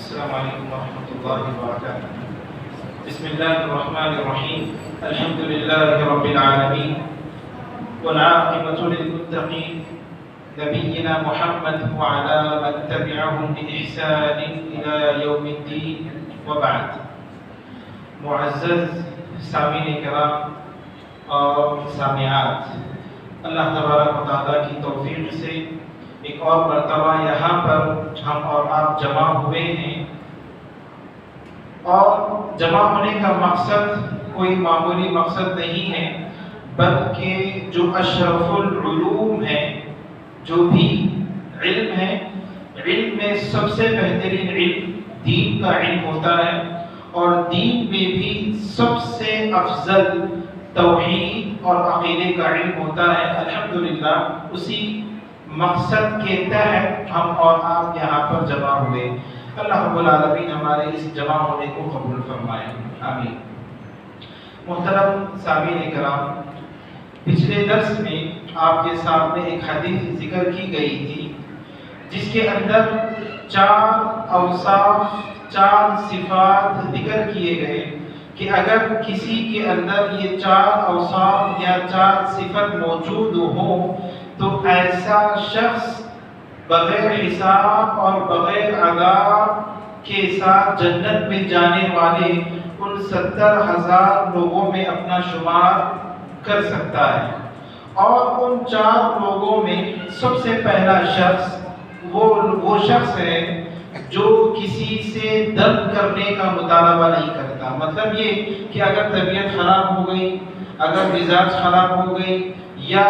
السلام علیکم ورحمۃ اللہ وبرکاتہ۔ بسم اللہ الرحمن الرحیم، الحمد للہ رب العالمین والعاقبۃ للمتقین، نبینا محمد وعلی من تبعهم بإحسان إلی یوم الدین، وبعد۔ معزز سامعین کرام اور سامعات، اللہ تبارک و تعالیٰ کی توفیق سے ایک اور مرتبہ یہاں پر ہم اور آپ جمع ہوئے ہیں، اور جمع ہونے کا مقصد کوئی معمولی مقصد نہیں ہے، بلکہ جو اشرف العلوم ہے، جو بھی علم ہے، علم میں سب سے بہترین علم دین کا علم ہوتا ہے، اور دین میں بھی سب سے افضل توحید اور عقیدے کا علم ہوتا ہے۔ الحمدللہ اسی مقصد کے تحت ہم اور آپ یہاں پر جمع ہوئے۔ اللہ رب العالمین ہمارے اس جمع ہونے کو قبول فرمائے، آمین۔ محترم سامعین کرام، پچھلے درس میں آپ کے سامنے ایک حدیث ذکر کی گئی تھی، جس کے اندر 4 اوصاف، 4 صفات ذکر کیے گئے کہ اگر کسی کے اندر یہ 4 اوصاف یا 4 صفت موجود ہو تو ایسا شخص بغیر حساب اور بغیر عذاب کے ساتھ جنت میں جانے والے ان 70,000 لوگوں میں اپنا شمار کر سکتا ہے۔ اور ان 4 لوگوں میں سب سے پہلا شخص وہ شخص ہے جو کسی سے دم کرنے کا مطالبہ نہیں کرتا۔ مطلب یہ کہ اگر طبیعت خراب ہو گئی، اگر مزاج خراب ہو گئی، یا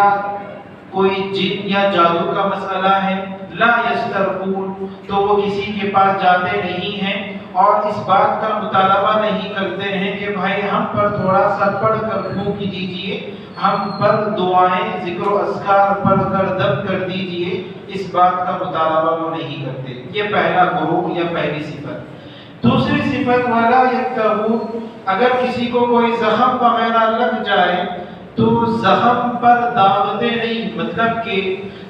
کوئی جن یا جادو کا مسئلہ ہے، لا یسترقون، تو وہ کسی کے پاس جاتے نہیں ہیں اور اس بات کا مطالبہ نہیں کرتے ہیں کہ بھائی ہم پر تھوڑا سا پڑھ کر پھونک دیجئے، ہم پر دعائیں ذکر و اذکار پڑھ کر دم کر دیجئے، اس بات کا مطالبہ وہ نہیں کرتے۔ یہ پہلا گروہ یا پہلی صفت۔ دوسری صفت والا یکتبون، اگر کسی کو کوئی زخم وغیرہ لگ جائے تو زخم پر داغتے نہیں، مطلب کہ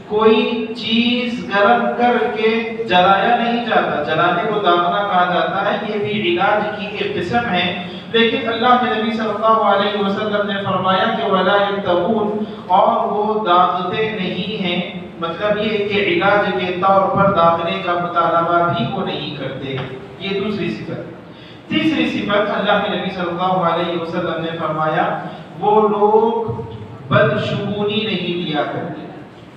کوئی چیز گرم کر کے جلایا نہیں جاتا، جلانے کو داغنا کہا جاتا ہے، یہ بھی علاج کی ایک قسم ہے۔ لیکن اللہ کے نبی صلی اللہ علیہ وسلم نے فرمایا کہ ولا یکتبون، اور وہ داغتے نہیں ہیں، مطلب یہ کہ علاج کے طور پر داغنے کا مطالبہ بھی وہ نہیں کرتے۔ یہ دوسری صفت۔ تیسری صفت، اللہ کے نبی صلی اللہ علیہ وسلم نے فرمایا وہ لوگ بدشگونی نہیں لیا کرتے۔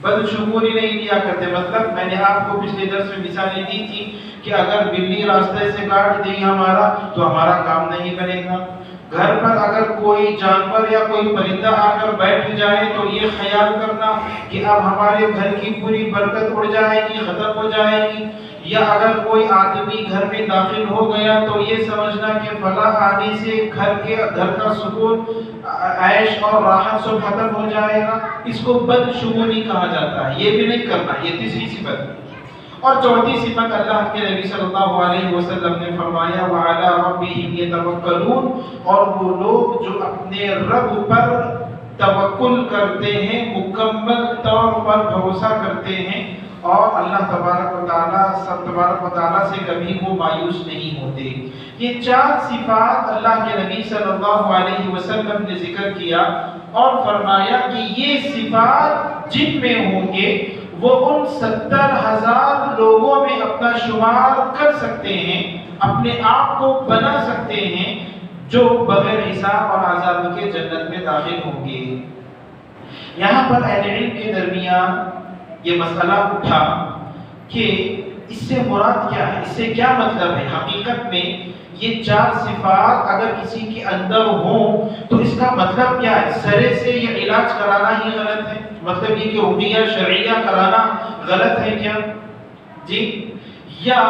بدشگونی نہیں لیا کرتے مطلب میں نے آپ کو پچھلے درس میں مثالیں دی تھی کہ اگر بلی راستے سے کاٹ دے ہمارا تو ہمارا کام نہیں بنے گا۔ گھر پر اگر کوئی جانور یا کوئی پرندہ آ کر بیٹھ جائے تو یہ خیال کرنا کہ اب ہمارے گھر کی پوری برکت اڑ جائے گی، ختم ہو جائے گی، یا اگر کوئی آدمی گھر میں داخل ہو گیا تو یہ سمجھنا کہ فلاں آدمی سے گھر کا سکون، عیش اور راحت سب ختم ہو جائے گا، اس کو بدشگونی کہا جاتا ہے۔ یہ بھی نہیں کرنا، یہ تیسری صفت۔ اور چوتھی صفت، اللہ کے نبی صلی اللہ علیہ وسلم نے فرمایا وَعَلَىٰ رَبِّهِمْ يَتَوَكَّلُونَ، اور وہ لوگ جو اپنے رب پر توکل کرتے ہیں، مکمل طور پر بھروسہ کرتے ہیں، اور اللہ تبارک و تعالیٰ سے کبھی وہ مایوس نہیں ہوتے۔ یہ 4 صفات اللہ کے نبی صلی اللہ علیہ وسلم نے ذکر کیا اور فرمایا کہ یہ صفات جن میں ہوں گے وہ ان 70,000 لوگوں میں اپنا شمار کر سکتے ہیں، اپنے آپ کو بنا سکتے ہیں، جو بغیر حساب اور عذاب کے جنت میں داخل ہوں گے۔ یہاں پر اہل علم کے درمیان یہ مسئلہ اٹھا کہ اس سے مراد کیا ہے، اس سے کیا مطلب ہے۔ حقیقت میں یہ 4 صفات اگر کسی کے اندر ہوں تو اس کا مطلب کیا ہے؟ سرے سے یہ علاج کرانا ہی غلط ہے؟ مطلب یہ کہ رقیہ شرعیہ کرانا غلط ہے کیا؟ جی، یا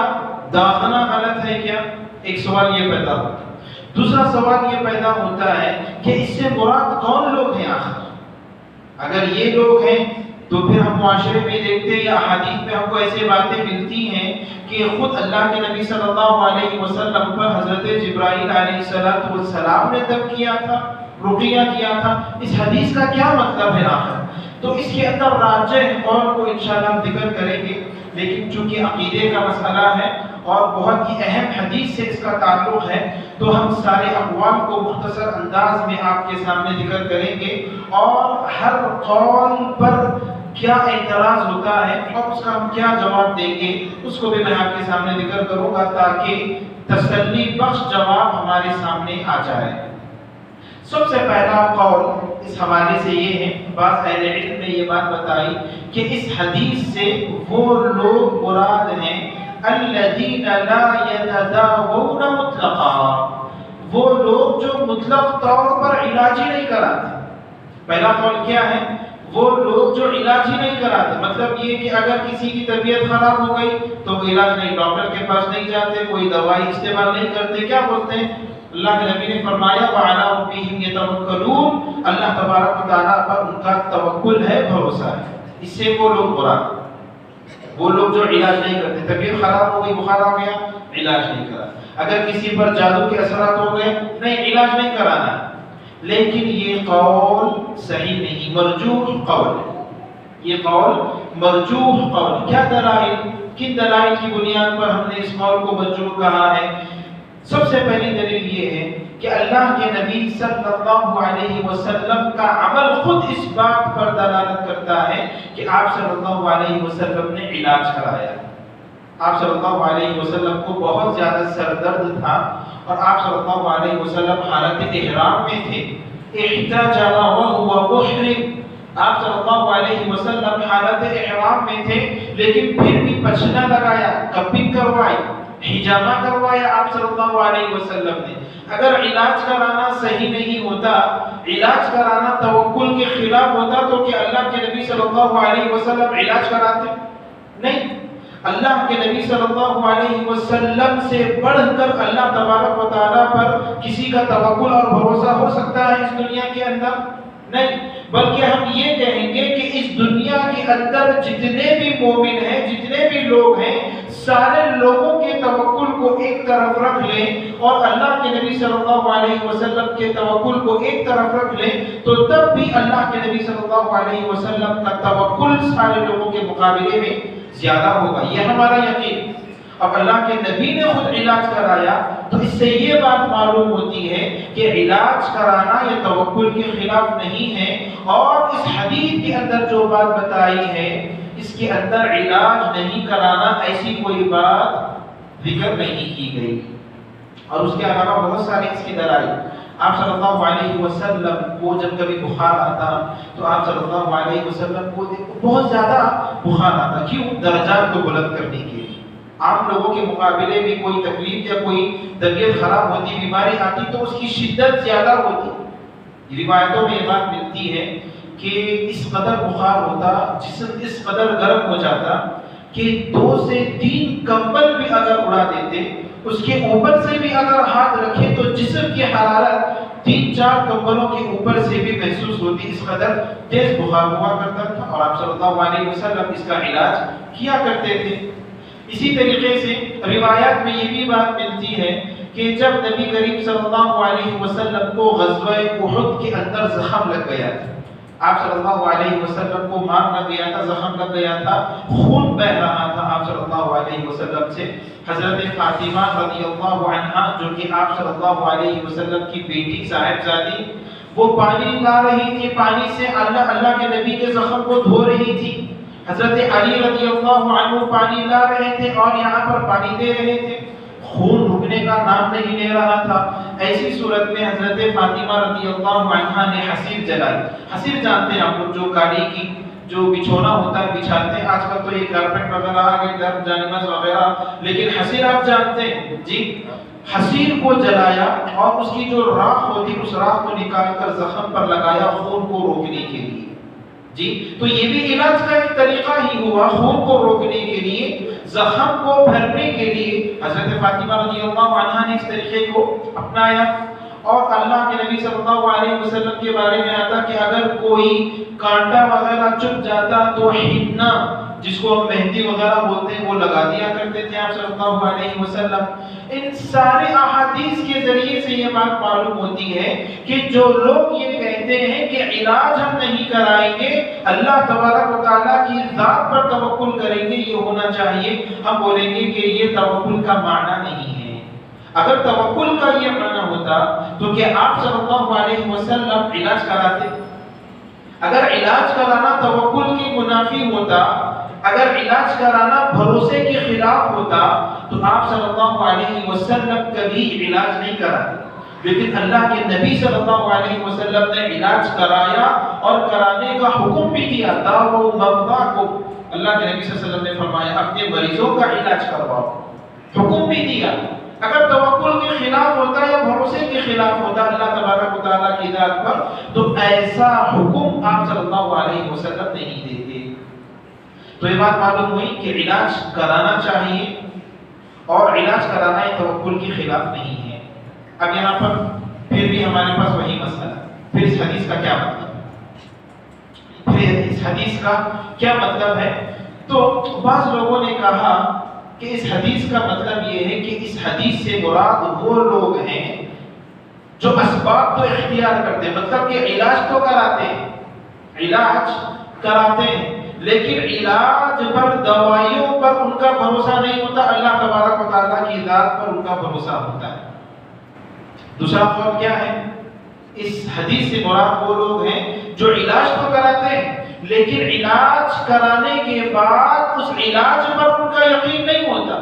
داغنا غلط ہے کیا؟ ایک سوال یہ پیدا ہوتا ہے۔ دوسرا سوال یہ پیدا ہوتا ہے کہ اس سے مراد کون لوگ ہیں آخر؟ اگر یہ لوگ ہیں تو پھر ہم معاشرے میں دیکھتے ہیں یا احادیث میں ہم کو ایسی باتیں ملتی ہیں کہ خود اللہ کے نبی صلی اللہ علیہ وسلم پر حضرت جبرائیل علیہ السلام نے دم کیا تھا، رقیہ کیا تھا۔ اس حدیث کا کیا مطلب ہے آخر؟ تو اس کے اندر راجح قول کو انشاءاللہ ہم ذکر کریں گے، لیکن چونکہ عقیدے کا مسئلہ ہے اور بہت ہی اہم حدیث سے اس کا تعلق ہے، تو ہم سارے اقوال کو مختصر انداز میں آپ کے سامنے ذکر کریں گے، اور ہر قول پر کیا اعتراض ہوتا ہے اور اس کا ہم کیا جواب دیں گے اس کو بھی میں آپ کے سامنے ذکر کروں گا، تاکہ تسلی بخش جواب ہمارے سامنے آ جائے۔ سب سے پہلا قول اس حوالے سے یہ ہے، بعض اہل علم نے یہ بات بتائی کہ اس حدیث سے وہ لوگ مراد ہیں الذین لا یتداوون مطلقا، وہ لوگ جو مطلق طور پر علاج ہی نہیں کراتے۔ پہلا قول کیا ہے؟ وہ لوگ جو علاج ہی نہیں کراتے، مطلب یہ کہ اگر کسی کی طبیعت خراب ہو گئی تو وہ علاج نہیں، ڈاکٹر کے پاس نہیں جاتے، کوئی دوائی استعمال نہیں کرتے، کیا بولتے ہیں؟ اللہ کے نبی نے فرمایا وَعَلَىٰ رَبِّهِمْ يَتَوَكَّلُونَ، اللہ تبارک و تعالیٰ پر ان کا توکل ہے، بھروسہ ہے۔ اس سے وہ لوگ مراد، وہ لوگ جو علاج نہیں کرتے، طبیعت خراب ہو گئی، بخار آ گیا، علاج نہیں کرا، اگر کسی پر جادو کے اثرات ہو گئے، نہیں، علاج نہیں کرانا۔ لیکن یہ قول صحیح نہیں، مرجوح قول ہے، یہ قول مرجوح قول۔ کیا دلائل، کن دلائل کی بنیاد پر ہم نے اس قول کو مرجوح کہا ہے؟ سب سے پہلی دلیل یہ ہے کہ اللہ کے نبی صلی اللہ علیہ وسلم کا عمل خود اس بات پر دلالت کرتا ہے کہ آپ صلی اللہ علیہ وسلم نے علاج کرایا۔ آپ صلی اللہ علیہ وسلم کو بہت زیادہ سر درد تھا اور آپ صلی اللہ علیہ وسلم حالت احرام میں تھے، احتجم وهو محرم، آپ صلی اللہ علیہ وسلم حالت احرام میں تھے لیکن پھر بھی پچھنا لگایا، کپنگ کروائی، حجامہ کروایا آپ صلی اللہ علیہ وسلم نے۔ اگر علاج کرانا صحیح نہیں ہوتا، علاج کرانا توکل کے خلاف ہوتا، تو کہ اللہ کے نبی صلی اللہ علیہ وسلم علاج کراتے؟ نہیں، اللہ کے نبی صلی اللہ علیہ وسلم سے بڑھ کر اللہ تبارک و تعالیٰ پر کسی کا توکل اور بھروسہ ہو سکتا ہے اس دنیا کے اندر؟ نہیں، بلکہ ہم یہ کہیں گے کہ اس دنیا کے اندر جتنے بھی مومن ہیں، جتنے بھی لوگ ہیں، سارے لوگوں کے توکل کو ایک طرف رکھ لیں اور اللہ کے نبی صلی اللہ علیہ وسلم کے توکل کو ایک طرف رکھ لیں، تو تب بھی اللہ کے نبی صلی اللہ علیہ وسلم کا توکل سارے لوگوں کے مقابلے میں زیادہ ہوگا، یہ ہمارا یقین۔ اب اللہ کے نبی نے خود علاج کرایا تو اس سے یہ بات معلوم ہوتی ہے کہ علاج کرانا یہ توکل کے خلاف نہیں ہے، اور اس حدیث کے اندر جو بات بتائی ہے اس کے اندر علاج نہیں کرانا ایسی کوئی بات ذکر نہیں کی گئی۔ اور اس کے علاوہ بہت سارے اس کی دلائل، آپ صلی اللہ علیہ وسلم کو جب کبھی بخار آتا تو آپ صلی اللہ علیہ وسلم کو بہت زیادہ بخار آتا، کیوں؟ درجات کو بلند کرنے کے لیے۔ عام لوگوں کے مقابلے میں کوئی تکلیف یا کوئی طبیعت خراب ہوتی، بیماری آتی تو اس کی شدت زیادہ ہوتی۔ روایتوں میں یہ بات ملتی ہے کہ اس قدر بخار ہوتا، جسم اس قدر گرم ہو جاتا کہ 2 سے 3 کمبل بھی اگر اڑا دیتے، اس کے اوپر سے بھی اگر ہاتھ رکھے تو جسم کی حرارت 3-4 کمبلوں کے اوپر سے بھی محسوس ہوتی، اس قدر تیز بخار ہوا کرتا تھا، اور آپ صلی اللہ علیہ وسلم اس کا علاج کیا کرتے تھے۔ اسی طریقے سے روایات میں یہ بھی بات ملتی ہے کہ جب نبی کریم صلی اللہ علیہ وسلم کو غزوہ احد کے اندر زخم لگ گیا تھا، آپ صلی اللہ علیہ وسلم کو مار لگ گیا تھا، زخم لگ گیا تھا، خون بہ رہا تھا آپ صلی اللہ علیہ وسلم سے، حضرت فاطمہ رضی اللہ عنہا جو کہ آپ صلی اللہ علیہ وسلم کی بیٹی صاحبزادی، وہ پانی لا رہی تھی، پانی سے اللہ کے نبی کے زخم کو دھو رہی تھی، حضرت علی رضی اللہ عنہ پانی لا رہے تھے اور یہاں پر پانی دے رہے تھے، خون رکنے کا نام نہیں لے رہا تھا۔ ایسی صورت میں حضرت فاطمہ رضی اللہ عنہا نے حصیر جلائی۔ حصیر جانتے ہیں آپ لوگ، جو گاڑی کی جو بچھونا ہوتا ہے بچھاتے ہیں، آج کل تو یہ کارپیٹ وغیرہ آ گئے، درد جانماز وغیرہ، لیکن حصیر آپ جانتے ہیں جی، حصیر کو جلایا اور اس کی جو راکھ ہوتی اس راکھ کو نکال کر زخم پر لگایا خون کو روکنے کے لیے جی۔ تو یہ بھی علاج کا ایک طریقہ ہی ہوا، خون کو روکنے کے لیے، زخم کو بھرنے کے لیے حضرت فاطمہ رضی اللہ عنہا نے اس طریقے کو اپنایا۔ اور اللہ کے نبی صلی اللہ علیہ وسلم کے بارے میں آتا کہ اگر کوئی کانٹا وغیرہ چبھ جاتا تو حنا، جس کو ہم مہندی وغیرہ بولتے ہیں، وہ لگا دیا کرتے تھے آپ صلی اللہ علیہ وسلم۔ ان سارے احادیث کے ذریعے سے یہ بات معلوم ہوتی ہے کہ جو لوگ یہ کہتے ہیں کہ علاج ہم نہیں کرائیں گے، اللہ تبارک و تعالیٰ کی ذات پر توکل کریں گے، یہ ہونا چاہیے، ہم بولیں گے کہ یہ توکل کا معنی نہیں ہے۔ اگر توکل کا یہ معنی ہوتا تو کہ آپ صلی اللہ علیہ وسلم علاج کراتے؟ اگر علاج کرانا توکل کی منافی ہوتا، اگر علاج کرانا بھروسے کے خلاف ہوتا تو آپ صلی اللہ علیہ وسلم کبھی علاج نہیں کراتے، لیکن اللہ کے نبی صلی اللہ علیہ وسلم نے علاج کرایا اور کرانے کا حکم بھی دیا۔ داؤ مرضاکم، اللہ کے نبی صلی اللہ علیہ وسلم نے فرمایا اپنے مریضوں کا علاج کرواؤ، حکم بھی دیا۔ اگر توکل کے خلاف ہوتا یا بھروسے کے خلاف ہوتا اللہ تبارک و تعالیٰ کی ذات پر، تو ایسا حکم آپ صلی اللہ علیہ وسلم نہیں دیتے۔ تو یہ بات معلوم ہوئی کہ علاج کرانا چاہیے اور علاج کرانا یہ توکل کے خلاف نہیں ہے۔ اب یہاں پر پھر بھی ہمارے پاس وہی مسئلہ، پھر اس حدیث کا کیا مطلب، پھر اس حدیث کا کیا مطلب ہے؟ تو بعض لوگوں نے کہا کہ اس حدیث کا مطلب یہ ہے کہ اس حدیث سے مراد وہ لوگ ہیں جو اسباب تو اختیار کرتے ہیں، مطلب کہ علاج تو کراتے ہیں، علاج کراتے ہیں، لیکن علاج پر، دوائیوں پر ان کا بھروسہ نہیں ہوتا، اللہ تبارک و تعالیٰ کی ذات پر ان کا بھروسہ ہوتا ہے۔ دوسرا قول کیا ہے؟ اس حدیث سے مراد وہ لوگ ہیں جو علاج تو کراتے ہیں لیکن علاج کرانے کے بعد اس علاج پر ان کا یقین نہیں ہوتا،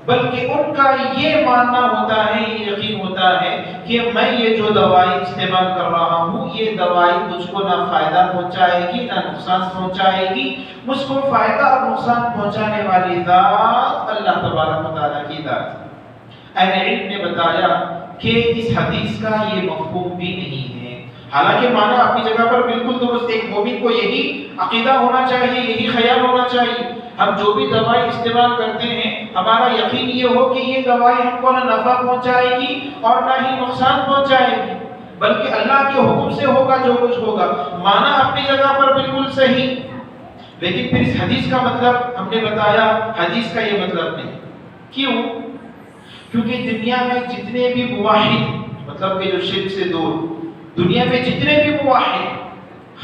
بلکہ ان کا یہ ماننا ہوتا ہے، یہ یقین ہوتا ہے کہ میں یہ جو دوائی استعمال کر رہا ہوں، یہ دوائی مجھ کو نہ فائدہ پہنچائے گی نہ نقصان پہنچائے گی، مجھ کو فائدہ اور نقصان پہنچانے والی ذات اللہ تبارک و تعالیٰ کی ذات۔ اہل علم نے بتایا کہ اس حدیث کا یہ مفہوم بھی نہیں ہے، حالانکہ معنی اپنی جگہ پر بالکل درست، ایک مومن کو یہی عقیدہ ہونا چاہیے، یہی خیال ہونا چاہیے، ہم جو بھی دوائی استعمال کرتے ہیں ہمارا یقین یہ ہو کہ یہ دوائی ہم کو نہ نفع پہنچائے گی اور نہ ہی نقصان پہنچائے گی، بلکہ اللہ کے حکم سے ہوگا جو کچھ ہوگا۔ معنی اپنی جگہ پر بالکل صحیح، لیکن پھر اس حدیث کا مطلب ہم نے بتایا حدیث کا یہ مطلب نہیں۔ کیوں؟ کیونکہ دنیا میں جتنے بھی موحد، مطلب کہ جو شرک سے دور، دنیا میں جتنے بھی موحد،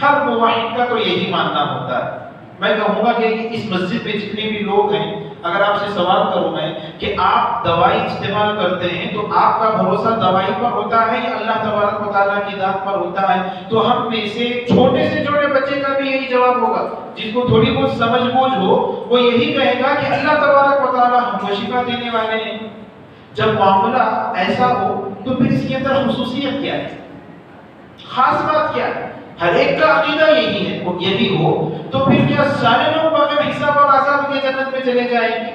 ہر موحد کا تو یہی ماننا ہوتا ہے۔ میں کہوں گا کہ اس مسجد میں جتنے بھی لوگ ہیں، اگر آپ سے سوال کروں میں کہ آپ دوائی استعمال کرتے ہیں تو آپ کا بھروسہ دوائی پر ہوتا ہے یا اللہ تبارک و تعالیٰ کی ذات پر ہوتا ہے، تو ہم میں سے چھوٹے بچے کا بھی یہی جواب ہوگا، جس کو تھوڑی بہت سمجھ بوجھ ہو وہ یہی کہے گا کہ اللہ تبارک و تعالیٰ ہم کو شفا دینے والے ہیں۔ جب معاملہ ایسا ہو تو پھر اس کے اندر خصوصیت کیا ہے، خاص بات کیا ہے؟ ہر ایک کا عقیدہ یہی ہے، وہ یہی ہو تو پھر کیا سارے لوگ بغیر حساب اور عذاب کے جنت میں چلے جائیں گے؟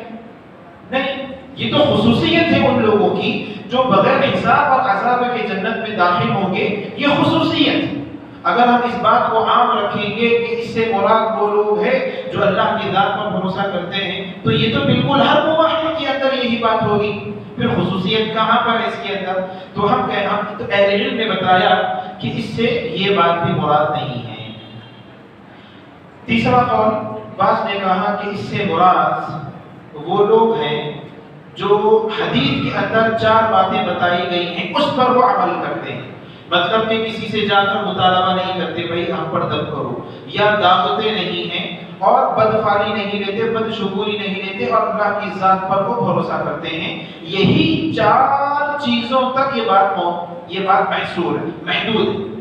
نہیں، یہ تو خصوصیت ہے ان لوگوں کی جو بغیر حساب اور عذاب کے جنت میں داخل ہوں گے، یہ خصوصیت۔ اگر ہم اس بات کو عام رکھیں گے کہ اس سے مراد وہ لوگ ہیں جو اللہ کی ذات پر بھروسہ کرتے ہیں، تو یہ تو بالکل ہر موحد کے اندر یہی بات ہوگی، پھر خصوصیت کہاں پر ہے اس کے اندر؟ تو ہم تو اہل علم نے بتایا کہ اس سے یہ بات بھی مراد نہیں ہے۔ تیسرا قول، بعض نے کہا کہ اس سے مراد وہ لوگ ہیں جو حدیث کے اندر 4 باتیں بتائی گئی ہیں اس پر وہ عمل کرتے ہیں، مطلب کہ کسی سے جا کر مطالبہ نہیں کرتے بھائی ہم پر دب کرو، یا دعوتیں نہیں ہیں اور بدفعلی نہیں لیتے، بدشگونی نہیں لیتے، اور اللہ کی ذات پر وہ بھروسہ کرتے ہیں۔ یہی 4 چیزوں تک یہ بات محصور ہے، محدود ہے۔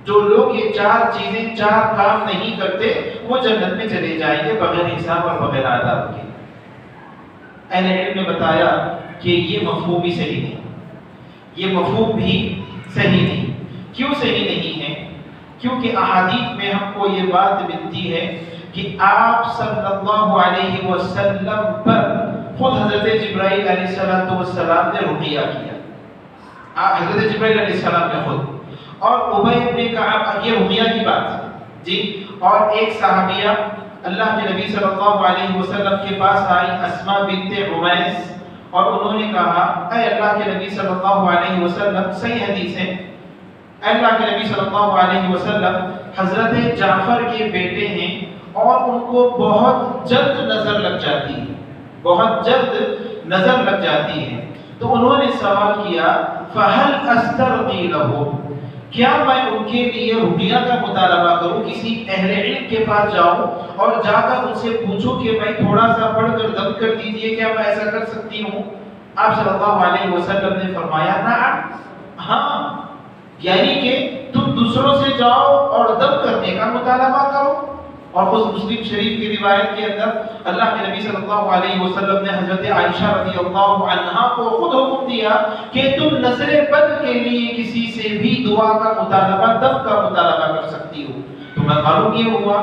جو لوگ یہ 4 چیزیں، 4 کام نہیں کرتے وہ جنت میں چلے جائیں گے بغیر حساب اور بغیر عذاب کے۔ اہل علم نے بتایا کہ یہ مفہوم بھی صحیح نہیں، یہ مفہوم بھی صحیح نہیں۔ کیوں صحیح نہیں ہے؟ کیونکہ احادیث میں ہم کو یہ بات ملتی ہے کہ آپ صلی اللہ علیہ وسلم پر خود حضرت جبرائیل علیہ السلام نے رقیہ کیا، حضرت جبرائیل علیہ السلام نے خود، اور ابی بن کعب، یہ رقیہ کی بات ہے جی۔ اور ایک صحابیہ اللہ کے نبی صلی اللہ علیہ وسلم کے پاس آئی، اسماء بنت عمیس، اور انہوں نے کہا اے اللہ کے نبی صلی اللہ علیہ وسلم، صحیح حدیث ہے اللہ کے نبی صلی اللہ علیہ وسلم حضرت جعفر کے بیٹے ہیں اور ان کو بہت جلد نظر لگ جاتی ہے، بہت جلد نظر لگ جاتی ہے، تو انہوں نے سوال کیا فَهَلْ أَسْتَرْقِي لَهُمْ، کیا میں ان کے لیے رقیہ کا مطالبہ کروں، کسی اہل علم کے پاس جاؤں اور جا کر ان سے پوچھوں کہ بھائی تھوڑا سا پڑھ کر دم کر دیجئے، کیا میں ایسا کر سکتی ہوں؟ آپ صلی اللہ علیہ وسلم نے فرمایا نعم، ہاں، یعنی کہ تم دوسروں سے جاؤ اور دم کرنے کا مطالبہ کرو۔ اور اس مسلم شریف کی روایت کے اندر اللہ کے نبی صلی اللہ علیہ وسلم نے حضرت عائشہ رضی اللہ عنہا کو خود حکم دیا کہ تم نظر بد کے لیے کسی سے بھی دعا کا مطالبہ، دم کا مطالبہ کر سکتی ہو۔ تو میں معلوم یہ ہوا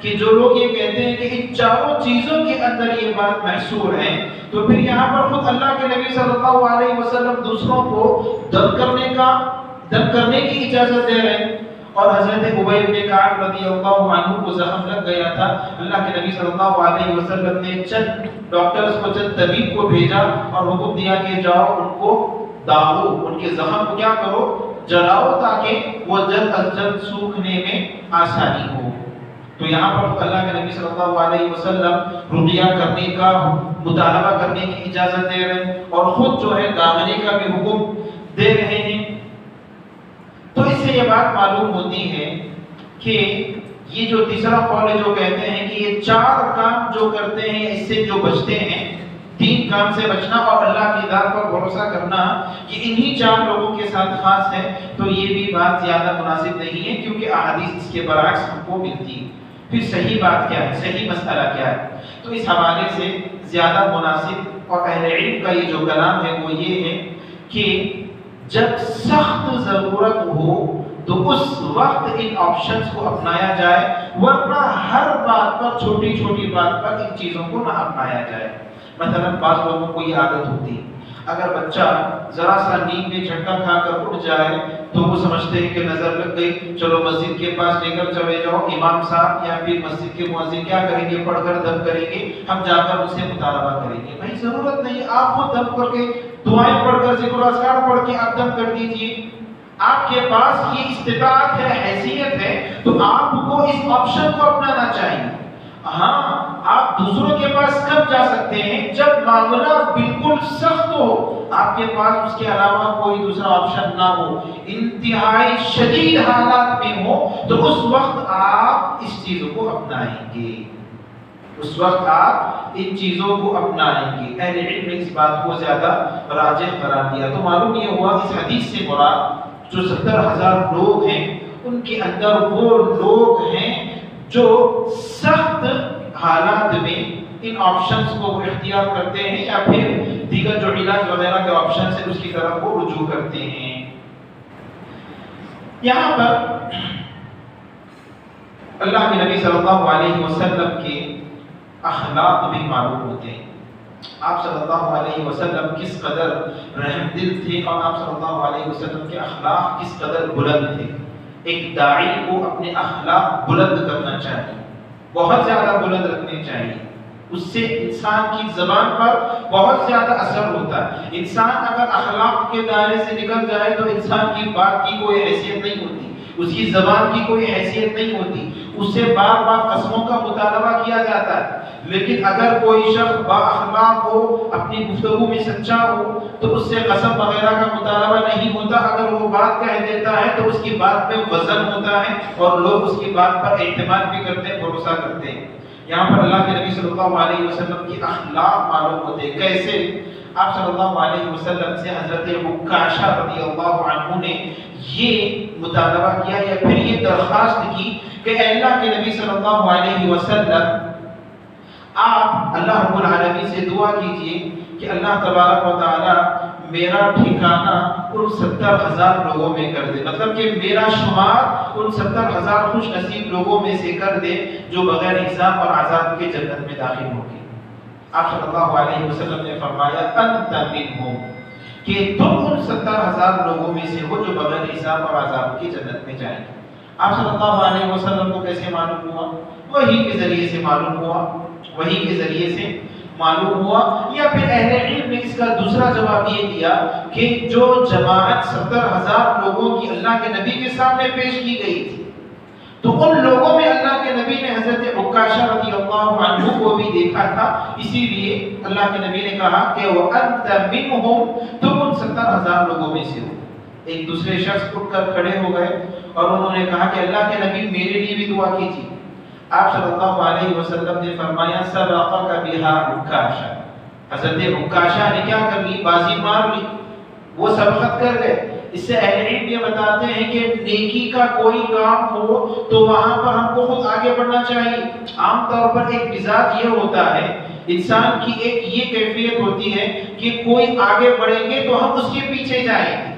کہ جو لوگ یہ کہتے ہیں کہ ان چاروں چیزوں کے اندر یہ بات محصور ہے، تو پھر یہاں پر خود اللہ کے نبی صلی اللہ علیہ وسلم دوسروں کو دم کرنے کی اجازت دے رہے ہیں۔ اور حضرت ابی بن کعب رضی اللہ عنہ کو زخم لگ گیا تھا، اللہ کے نبی صلی اللہ علیہ وسلم نے چند ڈاکٹرز کو، چند طبیب کو بھیجا اور حکم دیا کہ جاؤ ان کو داغو، ان کے زخم کو کیا کرو، جلاؤ، تاکہ وہ جلد از جلد سوکھنے میں آسانی ہو۔ تو یہاں پر اللہ کے نبی صلی اللہ علیہ وسلم رقیہ کرنے کا، مطالبہ کرنے کی اجازت دے رہے ہیں اور خود جو ہے داغنے کا بھی حکم دے رہے ہیں۔ تو اس سے یہ بات معلوم ہوتی ہے کہ یہ جو تیسرا قول ہے جو کہتے ہیں کہ یہ چار کام جو کرتے ہیں اس سے جو بچتے ہیں، تین کام سے بچنا اور اللہ کی ذات پر بھروسہ کرنا، کہ انہی چار لوگوں کے ساتھ خاص ہے، تو یہ بھی بات زیادہ مناسب نہیں ہے، کیونکہ احادیث اس کے برعکس ہم کو ملتی ہے۔ پھر صحیح بات کیا ہے، صحیح مسئلہ کیا ہے؟ تو اس حوالے سے زیادہ مناسب اور اہل علم کا یہ جو کلام ہے وہ یہ ہے کہ جب سخت ضرورت ہو تو اس وقت ان آپشنز کو اپنایا جائے، ورنہ ہر بات پر، چھوٹی چھوٹی بات پر ان چیزوں کو نہ اپنایا جائے۔ مثلا بعض لوگوں کو یہ عادت ہوتی ہے، اگر بچہ ذرا سا نیند میں جھٹکا کھا کر اٹھ جائے تو وہ سمجھتے ہیں کہ نظر لگ گئی، چلو مسجد کے پاس لے کر چلے جاؤ، امام صاحب یا پھر مسجد کے مؤذن کیا کریں گے، پڑھ کر دم کریں گے، ہم جا کر ان سے مطالبہ کریں گے۔ بھائی ضرورت نہیں، آپ خود دم کر کے، دعائیں پڑھ کر، ذکر و اذکار پڑھ کے آپ دم کر دیجئے۔ آپ کے پاس یہ استطاعت ہے، حیثیت ہے، تو آپ کو اس آپشن کو اپنانا چاہیے۔ ہاں، آپ دوسروں کے پاس کب جا سکتے ہیں؟ جب معاملہ بالکل سخت ہو، آپ کے پاس اس کے علاوہ کوئی دوسرا آپشن نہ ہو، انتہائی شدید حالات میں ہو، تو اس وقت آپ اس چیزوں کو اپنائیں گے، اس وقت آپ ان چیزوں کو اپنائیں گے۔ اہل علم نے اس بات کو زیادہ راجح قرار دیا۔ تو معلوم یہ ہوا اس حدیث سے مراد جو 70,000 لوگ ہیں، ان کے اندر وہ لوگ ہیں جو سخت حالات میں ان آپشنز کو اختیار کرتے ہیں، یا پھر دیگر جو علاج وغیرہ کے آپشنز ہیں اس کی طرف وہ رجوع کرتے ہیں۔ یہاں پر اللہ کے نبی صلی اللہ علیہ وسلم کے اخلاق بھی معلوم ہوتے ہیں۔ آپ صلی اللہ علیہ وسلم کس قدر رحم دل تھے، اور آپ صلی اللہ علیہ وسلم کے اخلاق کس قدر بلند تھے۔ ایک داعی کو اپنے اخلاق بلند کرنا چاہیے، بہت زیادہ بلند رکھنے چاہیے، اس سے انسان کی زبان پر بہت زیادہ اثر ہوتا ہے۔ انسان اگر اخلاق کے دائرے سے نکل جائے تو انسان کی بات کی کوئی حیثیت نہیں ہوتی، اس کی زبان کی کوئی حیثیت نہیں ہوتی، اس سے بار بار قسموں کا مطالبہ کیا جاتا ہے۔ لیکن اگر کوئی شخص با اخلاق ہو، اپنی گفتگو میں سچا ہو، تو اس سے قسم وغیرہ کا مطالبہ نہیں ہوتا۔ اگر وہ بات کہہ دیتا ہے تو اس کی بات پہ وزن ہوتا ہے اور لوگ اس کی بات پر اعتماد بھی کرتے ہیں، بھروسہ کرتے ہیں۔ یہاں پر اللہ کے نبی صلی اللہ علیہ وسلم کی اخلاق معلوم ہوتے ہیں۔ کیسے؟ آپ صلی اللہ علیہ وسلم سے حضرت عکاشہ رضی اللہ عنہ نے یہ مطالبہ کیا یا پھر یہ درخواست کی کہ اے اللہ کے نبی صلی اللہ علیہ وسلم، آپ اللہ رب العالمین سے دعا کیجئے کہ اللہ تبارک و تعالی میرا ٹھکانہ ان 70,000 لوگوں میں کر دے، مطلب کہ میرا شمار ان 70,000 خوش نصیب لوگوں میں سے کر دے جو بغیر حساب اور عذاب کے جنت میں داخل ہوں گے۔ آپ صلی اللہ علیہ وسلم نے فرمایا انت منہم، کہ تم ان 70,000 لوگوں میں سے ہو جو بغیر حساب اور عذاب کی جنت میں جائیں گے۔ آپ صلی اللہ علیہ وسلم کو کیسے معلوم ہوا؟ وحی کے ذریعے سے معلوم ہوا، وحی کے ذریعے سے معلوم ہوا، یا پھر اہل علم نے اس کا دوسرا جواب یہ دیا کہ جو جماعت 70,000 لوگوں کی اللہ کے نبی کے سامنے پیش کی گئی تھی، تو ان لوگوں میں اللہ کے نبی نے حضرت عکاشہ رضی اللہ عنہ کو بھی دیکھا تھا، اسی لیے اللہ کے نبی نے کہا کہ وَأَنْتَ مِنْهُمْ، تم ان 70,000 لوگوں میں سے ہو۔ ایک دوسرے شخص اٹھ کر کھڑے ہو گئے اور انہوں نے کہا کہ اللہ کے نبی میرے لیے بھی دعا کیجیے۔ آپ صلی اللہ علیہ وسلم نے فرمایا سبقک بہا عکاشہ، حضرت عکاشہ نے کیا کر لی؟ بازی مار لی، وہ سبقت کر گئے۔ اس سے اہل علم یہ بتاتے ہیں کہ نیکی کا کوئی کام ہو تو وہاں پر ہم کو خود آگے بڑھنا چاہیے۔ عام طور پر ایک مزاج یہ ہوتا ہے، انسان کی ایک یہ کیفیت ہوتی ہے کہ کوئی آگے بڑھیں گے تو ہم اس کے پیچھے جائیں گے،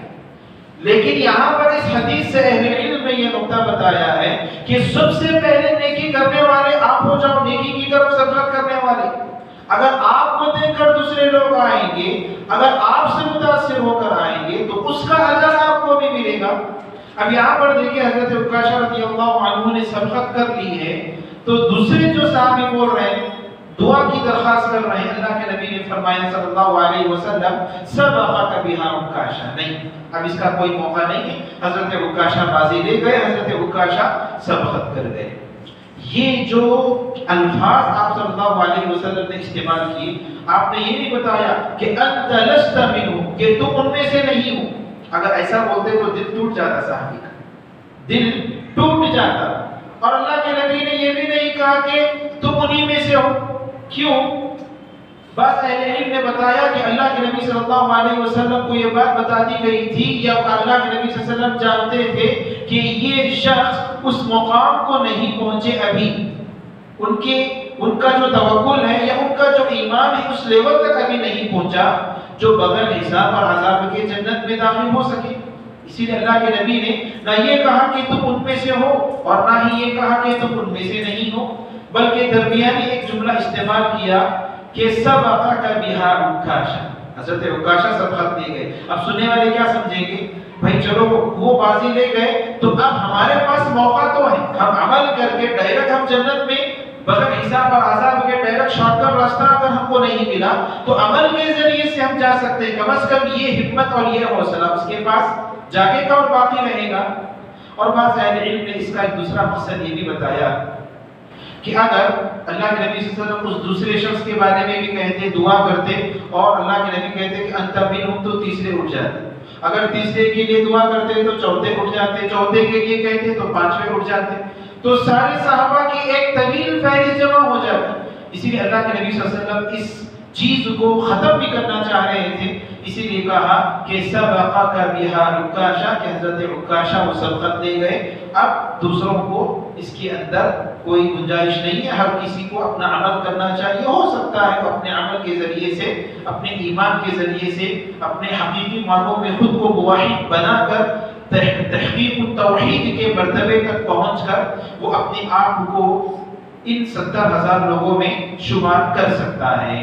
لیکن یہاں پر اس حدیث سے اہل علم نے یہ نقطہ بتایا ہے کہ سب سے پہلے نیکی کرنے والے آپ ہو جاؤ، نیکی کی طرف سبقت کرنے والے۔ اگر آپ کو دیکھ کر دوسرے لوگ آئیں گے، اگر آپ سے متاثر ہو کر آئیں گے تو اس کا اجر آپ کو بھی ملے گا۔ اب یہاں پر دیکھیں حضرت عکاشہ رضی اللہ عنہ نے سبقت کر لی ہے، تو دوسرے جو صحابی بول رہے ہیں، دعا کی درخواست کر رہے ہیں، اللہ کے نبی نے فرمایا صلی اللہ علیہ وسلم سبقک بہا عکاشہ، نہیں، اب اس کا کوئی موقع نہیں ہے۔ حضرت عکاشہ بازی لے گئے، حضرت عکاشہ سبقت کر گئے۔ یہ جو الفاظ آپ صلی اللہ علیہ وسلم نے استعمال کیے، آپ نے یہ نہیں بتایا کہ انت لست منہم، کہ تم ان میں سے نہیں ہو۔ اگر ایسا بولتے تو دل ٹوٹ جاتا، صحابی کا دل ٹوٹ جاتا۔ اور اللہ کے نبی نے یہ بھی نہیں کہا کہ تم انہی میں سے ہو۔ کیوں؟ بعض اہل علم نے بتایا کہ اللہ کے نبی صلی اللہ علیہ وسلم کو یہ بات بتا دی گئی تھی، یا اللہ کے نبی صلی اللہ علیہ وسلم جانتے تھے کہ یہ شخص اس مقام کو نہیں پہنچے ابھی، ان کا جو توکل ہے یا ان کا جو ایمان ہے اس لیول تک ابھی نہیں پہنچا جو بغیر حساب اور عذاب کے جنت میں داخل ہو سکے۔ اسی لیے اللہ کے نبی نے نہ یہ کہا کہ تم ان میں سے ہو اور نہ ہی یہ کہا کہ تم ان میں سے نہیں ہو، بلکہ درمیانی ایک جملہ استعمال کیا کہ سبقک بہا عکاشہ، حضرت عکاشہ سبقت لے گئے۔ اب سننے والے کیا سمجھیں گے؟ بھائی چلو وہ بازی لے گئے تو اب ہمارے پاس موقع تو ہے، ہم عمل کر کے ڈائریکٹ ہم جنت میں بغیر حساب اور عذاب کے ڈائریکٹ شارٹ کٹ راستہ اگر ہم کو نہیں ملا تو عمل کے ذریعے سے ہم جا سکتے ہیں۔ کم از کم یہ ہمت اور یہ حوصلہ اس کے پاس جاگے گا اور باقی رہے گا۔ اور بعض اہل علم نے اس کا ایک دوسرا مقصد یہ بھی بتایا کہ اگر اللہ کے نبی صلی اللہ علیہ وسلم اس دوسرے شخص کے بارے میں بھی کہتے، دعا کرتے، اور اللہ کے نبی کہتے کہ انت منہم، تو تیسرے اٹھ جاتے، اگر تیسرے کے لیے دعا کرتے تو چوتھے اٹھ جاتے، چوتھے کے لیے کہتے تو پانچویں اٹھ جاتے، تو سارے صحابہ کی ایک طویل فہرست جمع ہو جاتی۔ اسی لیے اللہ کے نبی صلی اللہ علیہ وسلم اس چیز کو ختم بھی کرنا چاہ رہے تھے، اسی لیے کہا کہ سبقک بہا عکاشہ، کہ حضرت عکاشہ وہ سبقت لے گئے۔ اب دوسروں کو اس کے اندر کوئی گنجائش نہیں ہے، ہر کسی کو اپنا عمل کرنا چاہیے۔ ہو سکتا ہے کہ اپنے عمل کے ذریعے سے، اپنے ایمان کے ذریعے سے، اپنے حقیقی معنوں میں خود کو موحد بنا کر تحقیق التوحید کے مرتبے تک پہنچ کر وہ اپنے آپ کو ان 70,000 لوگوں میں شمار کر سکتا ہے۔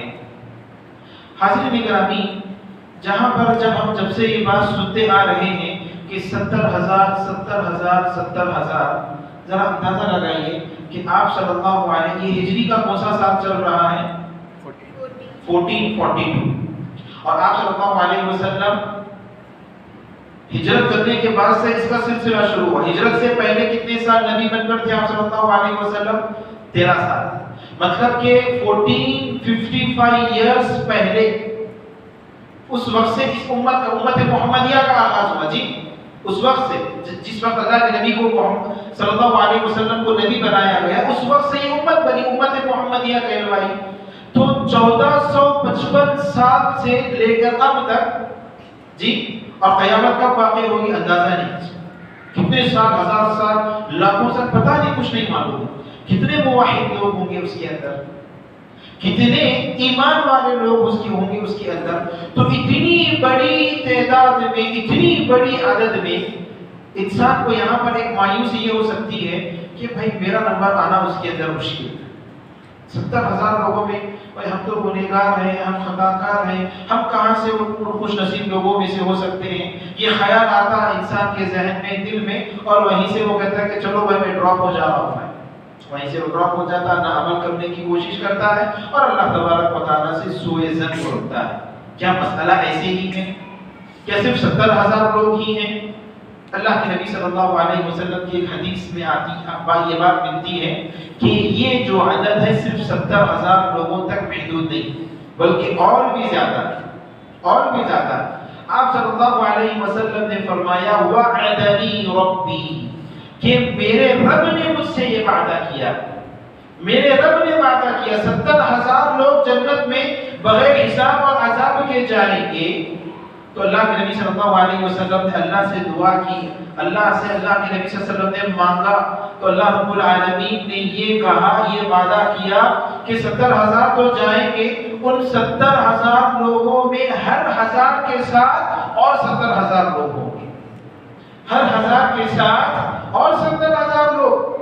حاضرین گرامی، جہاں پر جب سے یہ بات سنتے آ رہے ہیں کہ 70,000 ذرا اندازہ لگائیے کہ آپ صلی اللہ علیہ، یہ ہجری کا کون سا سال چل رہا ہے؟ 1442، اور آپ صلی اللہ علیہ وسلم ہجرت کرنے کے بعد سے اس کا سلسلہ شروع ہوا۔ ہجرت سے پہلے کتنے سال نبی بن کر تھے آپ صلی اللہ علیہ وسلم؟ 13 سال، مطلب کہ 1455 ایئرز پہلے، اس وقت سے اس امت محمدیہ کا آغاز ہوا۔ جی، اس وقت سے، جس وقت اللہ کے نبی کو صلی اللہ علیہ وسلم کو نبی بنایا گیا، اس وقت سے یہ امت بنی، امت محمدیہ کہلوائی۔ تو 1455 سال سے لے کر اب تک، جی، اور قیامت کب واقع ہوگی اندازہ نہیں، کتنے سال، 1000 سال، لاکھوں سال، پتہ نہیں، کچھ نہیں معلوم۔ کتنے موحد لوگ ہوں گے اس کے اندر، کتنے ایمان والے لوگ اس کے ہوں گے اس کے اندر۔ تو اتنی بڑی تعداد میں، اتنی بڑی عدد میں انسان کو یہاں پر ایک مایوسی یہ ہو سکتی ہے کہ بھائی میرا نمبر آنا اس کے اندر مشکل ہے۔ 70,000 لوگوں میں بھائی ہم تو گنہگار ہیں، ہم خطا کار ہیں، ہم کہاں سے ان خوش نصیب لوگوں میں سے ہو سکتے ہیں؟ یہ خیال آتا ہے انسان کے ذہن میں، دل میں، اور وہیں سے وہ کہتا ہے کہ چلو بھائی میں ڈراپ ہو جا رہا ہوں۔ وہیں سے ڈراپ ہو جاتا ہے، نہ عمل کرنے کی کوشش کرتا ہے اور اللہ تبارک و تعالیٰ سے سوء ظن کرتا ہے۔ کیا مسئلہ ایسے ہی ہے؟ کیا صرف 70,000 لوگ ہی ہیں؟ اللہ کے نبی صلی اللہ علیہ وسلم کی ایک حدیث میں آتی یہ بات ملتی ہے کہ یہ جو عدد ہے صرف 70,000 لوگوں تک محدود نہیں، بلکہ اور بھی زیادہ، اور بھی زیادہ۔ آپ صلی اللہ علیہ وسلم نے فرمایا وعدنی ربی، کہ میرے رب نے مجھ سے یہ وعدہ کیا، میرے رب نے وعدہ کیا 70,000 لوگ جنت میں بغیر حساب اور عذاب کے جائیں گے۔ تو اللہ کے نبی صلی اللہ علیہ وسلم نے اللہ سے دعا کی، اللہ سے اللہ کے نبی صلی اللہ علیہ وسلم نے مانگا، تو اللہ رب العالمین نے یہ کہا، یہ وعدہ کیا کہ 70,000 تو جائیں گے، ان 70,000 لوگوں میں ہر 1000 کے ساتھ اور 70,000 لوگ ہوں گے، ہر 1000 کے ساتھ اور 70,000 لوگ۔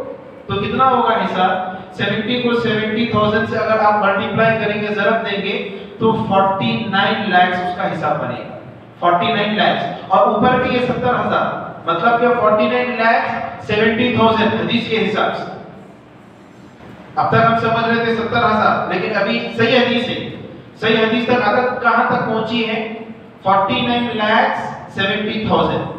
تو کتنا ہوگا حساب؟ 70 کو 70,000 سے اگر آپ ملٹیپلائی کریں گے، ضرب دیں گے تو 49 لاکھ اس کا حساب بنے گا، 49 لاکھ، اور اوپر کے یہ 70,000، مطلب کہ 49 لاکھ 70,000 حدیث کے حساب سے۔ اب تک ہم سمجھ رہے تھے 70,000، لیکن ابھی صحیح حدیث ہے، صحیح حدیث تک عدد کہاں تک پہنچی ہے؟ 49 لاکھ 70,000۔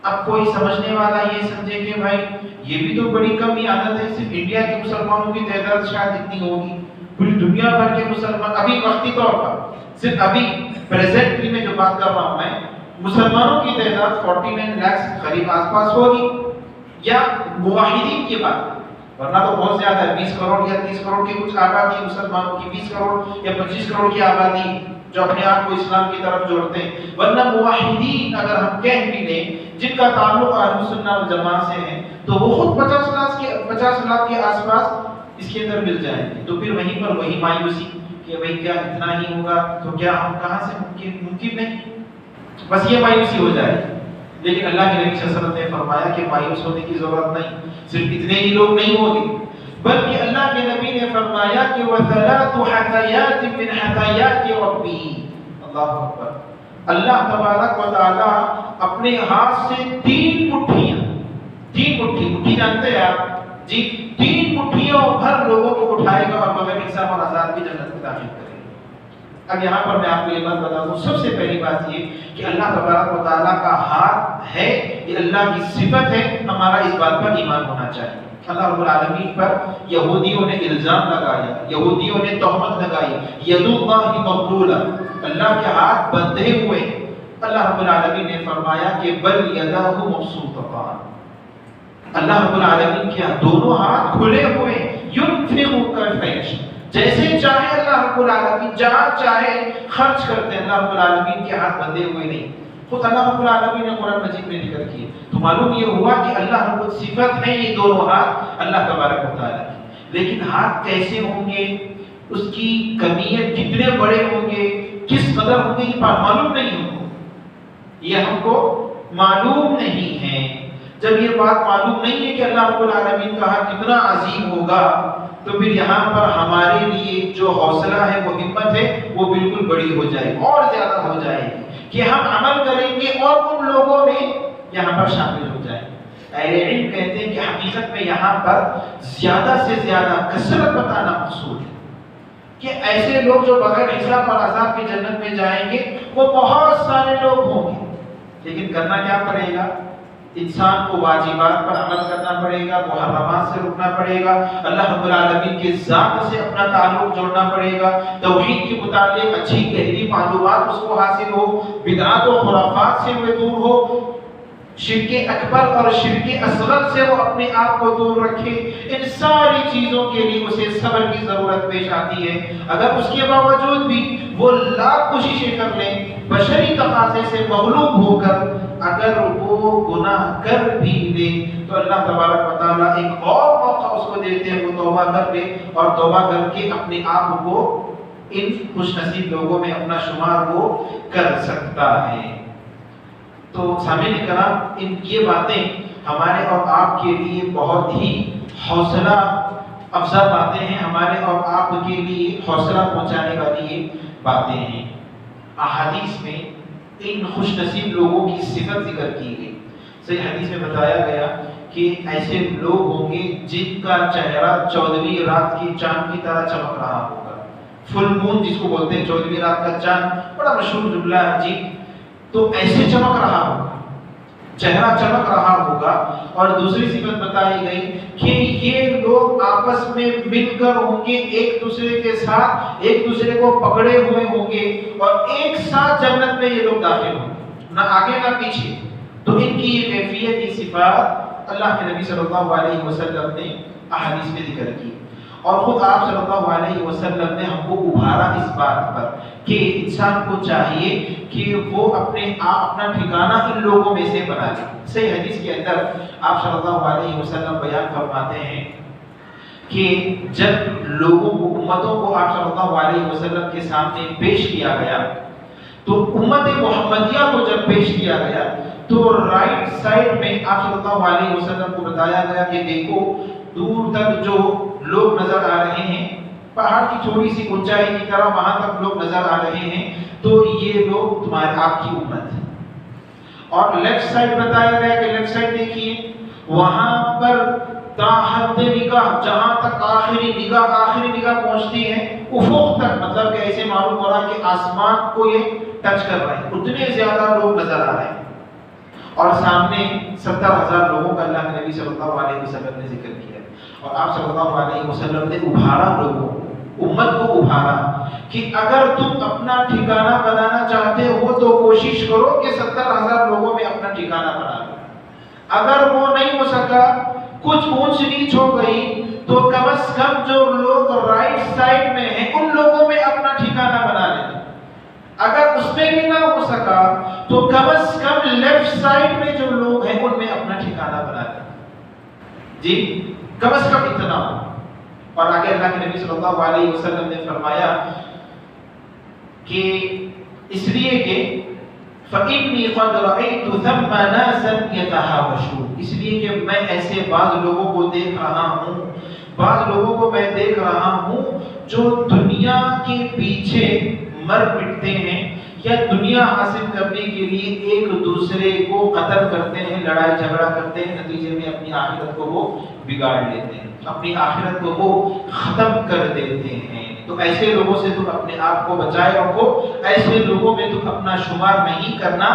اب کوئی سمجھنے والا یہ سمجھے کہ بھائی یہ بھی تو بڑی کم ہی عدد ہے، صرف انڈیا کے مسلمانوں کی تعداد شاید اتنی ہوگی، پوری دنیا بھر کے مسلمان، ابھی وقتی طور پر صرف ابھی پریزنٹلی میں جو بات کر رہا ہوں میں، مسلمانوں کی تعداد 49 لاکھ قریب آس پاس ہوگی، یا موحدین کی بات، ورنہ تو بہت زیادہ ہے، 20 کروڑ یا 30 کروڑ کی کچھ آبادی مسلمانوں کی، 20 کروڑ یا 25 کروڑ کی آبادی جو اپنے آپ کو اسلام کی طرف جوڑتے ہیں۔ ورنہ موحدین اگر ہم کہہ بھی لیں جن کا تعلق اہل سنت والجماعت سے ہے تو وہ خود 50 لاکھ کے آس پاس اس کے اندر مل جائیں گے۔ تو پھر وہیں پر وہی مایوسی کہ بھئی کیا اتنا ہی ہوگا، تو کیا ہم کہاں سے ممکن نہیں، بس یہ مایوسی ہو جائے۔ لیکن اللہ کے نبی صلی اللہ علیہ وسلم نے فرمایا کہ مایوس ہونے کی ضرورت نہیں، صرف اتنے ہی لوگ نہیں ہوں گے، بلکہ اللہ کے نبی نے فرمایا کہ وَثَلَاثُ حَثَيَاتٍ مِّنْ حَثَيَاتِ رَبِّي، اللہ اکبر، اللہ تبارک و تعالی اپنے ہاتھ سے 3 مٹھیاں، 3 مٹھی جانتے ہیں آپ جی، 3 مٹھیوں بھر لوگوں کو اٹھائے گا اور بغیر حساب اور عذاب کی جنت میں داخل کرے گا۔ اب یہاں پر میں آپ کو یہ بات بتا دوں، سب سے پہلی بات یہ کہ اللہ تبارک و تعالیٰ کا ہاتھ ہے، یہ اللہ کی صفت ہے، ہمارا اس بات پر ایمان ہونا چاہیے۔ اللہ رب العالمین پر یہودیوں نے الزام لگایا، یہودیوں نے تہمت لگائی، ید اللہ مغلولہ، اللہ کے ہاتھ بندھے ہوئے۔ اللہ رب العالمین نے فرمایا کہ بل یداہ مبسوطتان، اللہ رب العالمین کے دونوں ہاتھ کھلے ہوئے، ينفق کیف یشاء، جیسے چاہے اللہ رب العالمین جہاں چاہے خرچ کرتے ہیں، اللہ رب العالمین کے ہاتھ بندھے ہوئے نہیں۔ خود اللہ رب العالمین نے قرآن مجید میں ذکر کیے، تو معلوم یہ ہوا کہ اللہ رب الصفت ہے یہ دونوں ہاتھ اللہ تبارک و تعالیٰ کی، لیکن ہاتھ کیسے ہوں گے، اس کی کمیت کتنے بڑے ہوں گے، کس قدر ہوں گے، یہ معلوم نہیں ہوں گے، یہ ہم کو معلوم نہیں ہے۔ جب یہ بات معلوم نہیں ہے کہ اللہ رب العالمین کا ہاتھ کتنا عظیم ہوگا، تو پھر یہاں پر ہمارے لیے جو حوصلہ ہے، وہ ہمت ہے، وہ بالکل بڑی ہو جائے گی اور زیادہ ہو جائے گی کہ ہم عمل کریں گے اور ان لوگوں میں یہاں پر شامل ہو جائیں۔ اہل علم کہتے ہیں کہ حقیقت میں یہاں پر زیادہ سے زیادہ کثرت بتانا مقصود ہے کہ ایسے لوگ جو بغیر حساب اور عذاب کی جنت میں جائیں گے وہ بہت سارے لوگ ہوں گے، لیکن کرنا کیا پڑے گا؟ انسان کو واجبات پر عمل کرنا پڑے گا، محرمات سے رکنا پڑے گا، اللہ رب العالمین کے ذات سے اپنا تعلق جوڑنا پڑے گا، توحید کے متعلق اچھی گہری معلومات اس کو حاصل ہو، بدعات و خرافات سے وہ دور ہو، شرک اکبر اور شرک اصغر سے وہ اپنے آپ کو دور رکھے۔ ان ساری چیزوں کے لیے اسے صبر کی ضرورت پیش آتی ہے۔ اگر اس کے باوجود بھی وہ لاکھ کوششیں کر لیں، بشری تقاضے سے مغلوب ہو کر اگر وہ گناہ کر بھی لے تو اللہ تبارک و تعالیٰ ایک اور موقع اس کو دیتے ہیں، وہ توبہ کر لے اور توبہ کر کے اپنے آپ کو ان خوش نصیب لوگوں میں اپنا شمار وہ کر سکتا ہے۔ تو سامعین کرام، یہ باتیں ہمارے اور آپ کے لیے بہت ہی حوصلہ افزا باتیں ہیں، ہمارے اور آپ کے لیے حوصلہ پہنچانے والی یہ باتیں ہیں۔ احادیث میں ان خوش نصیب لوگوں کی صفت ذکر کی گئی۔ صحیح حدیث میں بتایا گیا کہ ایسے لوگ ہوں گے جن کا چہرہ 14ویں رات کی چاند کی طرح چمک رہا ہوگا. فل مون جس کو بولتے ہیں، 14ویں رات کا چاند، بڑا مشہور جملہ ہے جی. تو ایسے چمک رہا ہوگا، چہرہ چمک رہا ہوگا. اور دوسری صفت بتائی گئی کہ یہ لوگ آپس میں مل کر ہوں گے، ایک دوسرے کے ساتھ ایک دوسرے کو پکڑے ہوئے ہوں گے اور ایک ساتھ جنت میں یہ لوگ داخل ہوں گے، نہ آگے نہ پیچھے. تو ان کی یہ کیفیت، یہ صفات اللہ کے نبی صلی اللہ علیہ وسلم نے احادیث میں ذکر کی، اور خود آپ صلی اللہ علیہ وسلم نے ہم کو ابھارا اس بات پر کہ انسان کو چاہیے کہ وہ اپنا ٹھکانہ ان لوگوں میں سے بنا لے. صحیح حدیث کے اندر آپ صلی اللہ علیہ وسلم بیان فرماتے ہیں کہ جب لوگوں کو، امتوں کو آپ صلی اللہ علیہ وسلم کے سامنے پیش کیا گیا، تو امت محمدیہ کو جب پیش کیا گیا تو رائٹ سائڈ میں آپ صلی اللہ علیہ وسلم کو بتایا گیا کہ دیکھو دور تک جو لوگ نظر آ رہے ہیں، پہاڑ کی چھوٹی سی اونچائی کی طرح وہاں تک لوگ نظر آ رہے ہیں، تو یہ لوگ تمہارے آپ کی امت ہے. اور لیفٹ سائڈ بتایا گیا کہ لیفٹ سائڈ دیکھیے، وہاں پر تا حد نگاہ، جہاں تک آخری نگاہ پہنچتی ہے، افق تک، مطلب کہ ایسے معلوم ہو رہا کہ آسمان کو یہ ٹچ کر رہے ہیں، اتنے زیادہ لوگ نظر آ رہے ہیں. اور سامنے 70,000 لوگوں کا اللہ کے نبی صلی اللہ علیہ وسلم نے ذکر کیا، اور آپ صلی اللہ علیہ وسلم نے ابھارا لوگوں، امت کو ابھارا کہ اگر تم اپنا ٹھکانہ بنانا چاہتے ہو تو کوشش کرو کہ 70,000 لوگوں میں اپنا ٹھکانہ بنا لو. اگر وہ نہیں ہو سکا، کچھ اونچ نیچ ہو گئی، تو کم از کم جو لوگ رائٹ سائڈ میں ہیں ان لوگوں میں اپنا ٹھکانہ بنا لیں. اگر اس میں بھی نہ ہو سکا تو کم از کم لیفٹ سائڈ میں جو لوگ ہیں ان میں اپنا ٹھکانہ بنا لیں. جی کم از کم اتنا ہو. اور آگے اللہ کے نبی صلی اللہ علیہ وسلم نے فرمایا کہ اس لیے کہ فَإِنِّي قَدْ رَأَيْتُ ثَمَّ نَاسًا يَتَحَاوَشُونَ، اس لیے کہ میں ایسے بعض لوگوں کو دیکھ رہا ہوں، بعض لوگوں کو میں دیکھ رہا ہوں جو دنیا کے پیچھے مر مٹتے ہیں یا دنیا حاصل کرنے کے لیے ایک دوسرے کو قتل کرتے ہیں، لڑائی جھگڑا کرتے ہیں، نتیجے میں اپنی آخرت کو وہ بگاڑ لیتے ہیں، اپنی آخرت کو وہ ختم کر دیتے ہیں. تو ایسے لوگوں سے تم اپنے آپ کو بچائے رکھو، ایسے لوگوں میں تم اپنا شمار نہیں کرنا،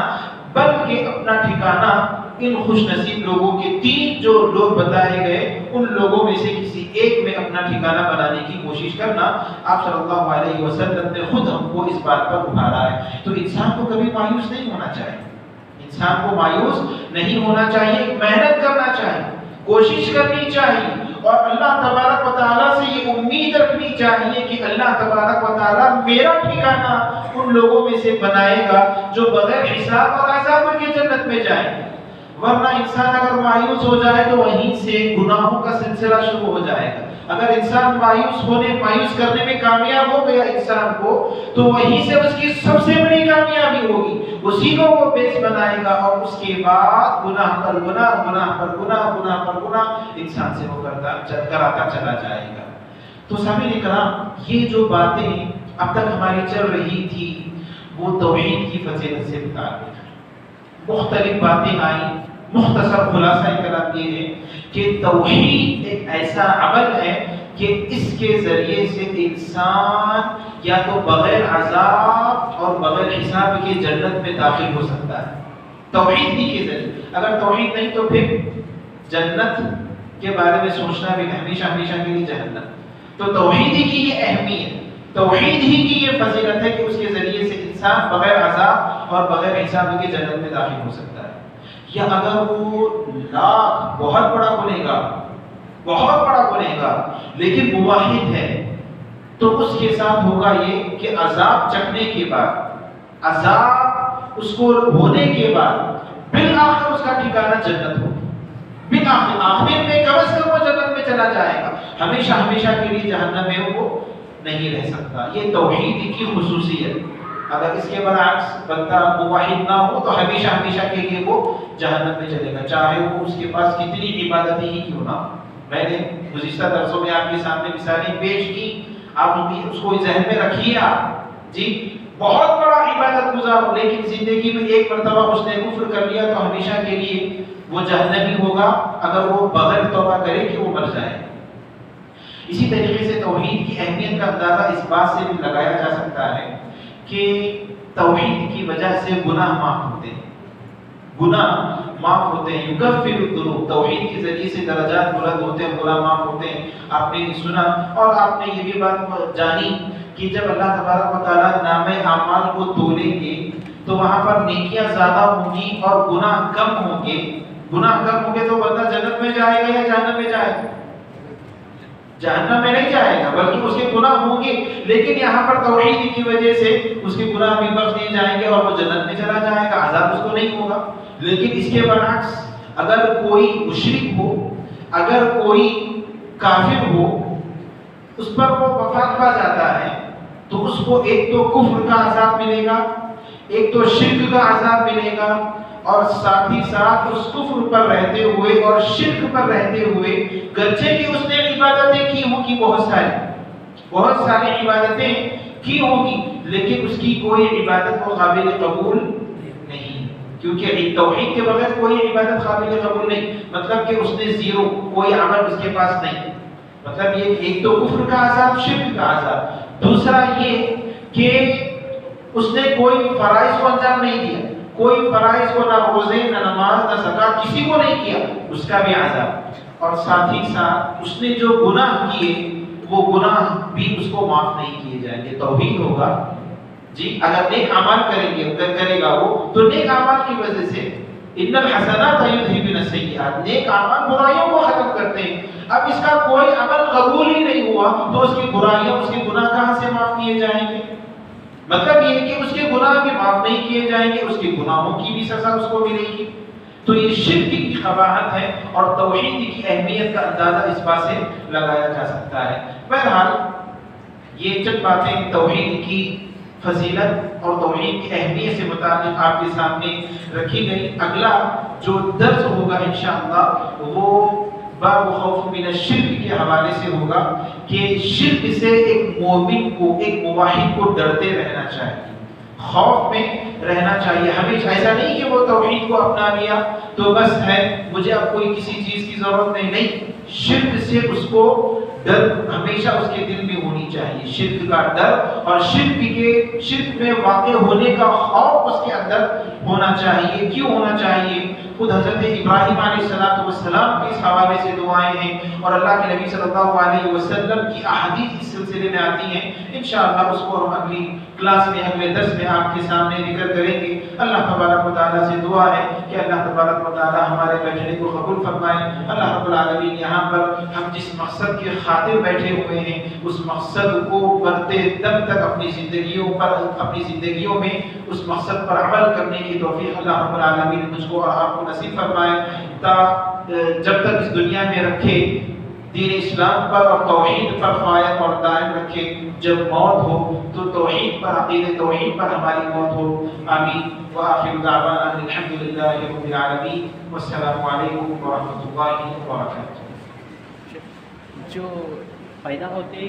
بلکہ اپنا ٹھکانہ ان خوش نصیب لوگوں کے 3 جو لوگ بتائے گئے ان لوگوں میں سے کسی ایک میں اپنا ٹھکانہ بنانے کی کوشش کرنا. آپ صلی اللہ علیہ وسلم نے خود ہم کو اس بات پر ابھارا ہے. تو انسان کو کبھی مایوس نہیں ہونا چاہیے، انسان کو مایوس نہیں ہونا چاہیے، محنت کرنا چاہیے، کوشش کرنی چاہیے، اور اللہ تبارک و تعالیٰ سے یہ امید رکھنی چاہیے کہ اللہ تبارک و تعالیٰ میرا ٹھکانہ ان لوگوں میں سے بنائے گا جو بغیر حساب اور عذاب کے جنت میں جائیں گے. ورنہ انسان اگر مایوس ہو جائے تو وہیں سے گناہوں کا سلسلہ شروع ہو جائے گا. اگر انسان مایوس کرنے میں کامیاب ہو گیا انسان کو، تو وہیں سے اس کی سب سے بڑی کامیابی ہوگی، اسی کو وہ بیس بنائے گا، اور اس کے بعد گناہ پر گناہ، گناہ پر گناہ، گناہ پر گناہ انسان سے وہ کراتا چلا جائے گا. تو سامعین کرام، یہ جو باتیں اب تک ہماری چل رہی تھی وہ توحید کی فضیلت سے متعلق مختلف باتیں آئیں. مختصر خلاصہ کلام یہ ہے کہ توحید ایک ایسا عمل ہے کہ اس کے ذریعے سے انسان یا تو بغیر عذاب اور بغیر حساب کے جنت میں داخل ہو سکتا ہے، توحید ہی کے ذریعے. اگر توحید نہیں تو پھر جنت کے بارے میں سوچنا بھی ہمیشہ کے لیے جہنم. تو توحید ہی کی یہ اہمیت، توحید ہی کی یہ فضیلت ہے کہ اس کے ذریعے سے انسان بغیر عذاب اور بغیر حساب کے جنت میں داخل ہو سکتا ہے. یا اگر وہ لاکھ بہت بڑا گنہگار لیکن موحد ہے، تو اس کے ساتھ ہوگا یہ کہ عذاب چکھنے کے بعد، عذاب اس کو ہونے کے بعد بالآخر اس کا ٹھکانہ جنت ہوگا. بالآخر آخر میں کم از کم وہ جنت میں چلا جائے گا، ہمیشہ کے لیے جہنم میں وہ نہیں رہ سکتا. یہ توحید کی خصوصیت. اگر اس کے برعکس بندہ موحد نہ ہو تو ہمیشہ کے لیے وہ جہنم میں چلے گا، چاہے وہ اس کے پاس کتنی عبادتیں ہی کیوں نہ ہو. میں نے گزشتہ درسوں میں آپ کے سامنے مثالیں پیش کی، آپ اس کو ذہن میں رکھیے. آپ جی بہت بڑا عبادت گزار ہو لیکن زندگی میں ایک مرتبہ اس نے کفر کر لیا تو ہمیشہ کے لیے وہ جہنمی ہوگا اگر وہ بغیر توبہ کرے کہ وہ مر جائے۔ اسی طریقے سے توحید کی اہمیت کا اندازہ اس بات سے بھی لگایا جا سکتا ہے کہ توحید کی وجہ سے گناہ معاف ہوتے ہیں، گناہ معاف ہوتے ہیں۔ یکفر الذنوب، توحید کے ذریعے سے درجات بلند ہوتے ہیں، گناہ معاف ہوتے ہیں۔ آپ نے سنا اور آپ نے یہ بھی بات جانی کہ جب اللہ تبارک و تعالیٰ نامہ اعمال کو تولیں گے تو وہاں پر نیکیاں زیادہ ہوں گی اور گناہ کم ہوں گے۔ گناہ کم ہوں گے تو بندہ جنت میں جائے گا یا جہنم میں جائے گا؟ جہنم میں نہیں جائے گا، بلکہ اس کے گناہ ہوں گے، لیکن یہاں پر توحید کی وجہ سے اس کے گناہ بھی بخش دیے جائیں گے اور وہ جنت میں چلا جائے گا، عذاب اس کو نہیں ہوگا۔ لیکن اس کے برعکس اگر کوئی مشرک ہو، اگر کوئی کافر ہو، اس پر وہ وفات پا جاتا ہے تو اس کو ایک تو کفر کا عذاب ملے گا، ایک تو شرک کا عذاب ملے گا، اور ساتھ ہی ساتھ اس کفر پر رہتے ہوئے اور شرک پر رہتے ہوئے گرچہ کہ اس نے عبادتیں کی ہوں گی، بہت ساری عبادتیں کی ہوگی، لیکن اس کی کوئی عبادت کو قابل قبول نہیں، کیونکہ توحید کے بغیر کوئی عبادت قابل قبول نہیں۔ مطلب کہ اس نے زیرو، کوئی عمل اس کے پاس نہیں۔ مطلب یہ ایک تو کفر کا عذاب، شرک کا عذاب، دوسرا یہ کہ اس نے کوئی فرائض کو انجام نہیں دیا، کوئی فرائض کو نہ روزے نہ نماز نہ زکات کسی کو نہیں کیا، اس کا بھی عذاب، اور ساتھ ہی ساتھ اس نے جو گناہ کیے وہ گناہ بھی اس کو معاف نہیں کیے جائیں گے۔ توحید ہوگا جی، اگر نیک اعمال کرے گا وہ تو نیک اعمال کی وجہ سے ان الحسنات یذھبن السیئات، نیک اعمال برائیوں کو ختم کرتے ہیں۔ اب اس کا کوئی عمل قبول ہی نہیں ہوا تو اس کی برائیاں، اس کے گناہ کہاں سے معاف کیے جائیں گے؟ مطلب یہ ہے کہ اس کے گناہ بھی معاف نہیں کیے جائیں گے، اس کے گناہوں کی بھی سزا اس کو ملے گی۔ تو یہ شرک کی قباحت ہے اور توحید کی اہمیت کا اندازہ اس بات سے لگایا جا سکتا ہے۔ بہرحال یہ چند باتیں توحید کی فضیلت اور توحید کی اہمیت سے متعلق آپ کے سامنے رکھی گئی۔ اگلا جو درس ہوگا انشاءاللہ وہ باب خوف من الشرک کے حوالے سے ہوگا کہ شرک سے ایک مومن کو، ایک موحد کو ڈرتے رہنا چاہیے، خوف میں رہنا چاہیے۔ ہمیشہ ایسا نہیں کہ وہ توحید کو اپنا لیا تو بس ہے، مجھے اب کوئی کسی چیز کی ضرورت نہیں، شرک سے اس کو ڈر ہمیشہ اس کے دل میں ہونی چاہیے، شرک کا ڈر اور شرک میں واقع ہونے کا خوف اس کے اندر ہونا چاہیے۔ کیوں ہونا چاہیے؟ خود حضرت ابراہیم علیہ السلام کے اس حوالے سے دعائیں ہیں اور اللہ کے نبی صلی اللہ علیہ وسلم کی احادیث اس سلسلے میں آتی ہیں۔ انشاءاللہ اس کو ہم اگلی کلاس میں، اگلے درس میں آپ کے سامنے ذکر کریں گے۔ اللہ تبارک و تعالیٰ سے دعا ہے کہ اللہ تبارک و تعالیٰ ہمارے بیٹھنے کو قبول فرمائے۔ اللہ رب العالمین یہاں پر ہم جس مقصد کے خاطر بیٹھے ہوئے ہیں اس مقصد کو مرتے دم تک اپنی زندگیوں میں اس مقصد پر عمل کرنے کی توفیق اللہ رب العالمین مجھ کو اور آپ کو نصیب فرمائے، جب تک اس دنیا میں رکھے دین اسلام پر اور توحید پر قائم اور دائم رکھے، جب موت ہو تو توحید پر، عقیدہ توحید پر ہماری موت ہو۔ آمین۔ وآخر دعوانا الحمدللہ رب العالمین، والسلام علیکم ورحمۃ اللہ وبرکاتہ۔ جو پیدا ہوتے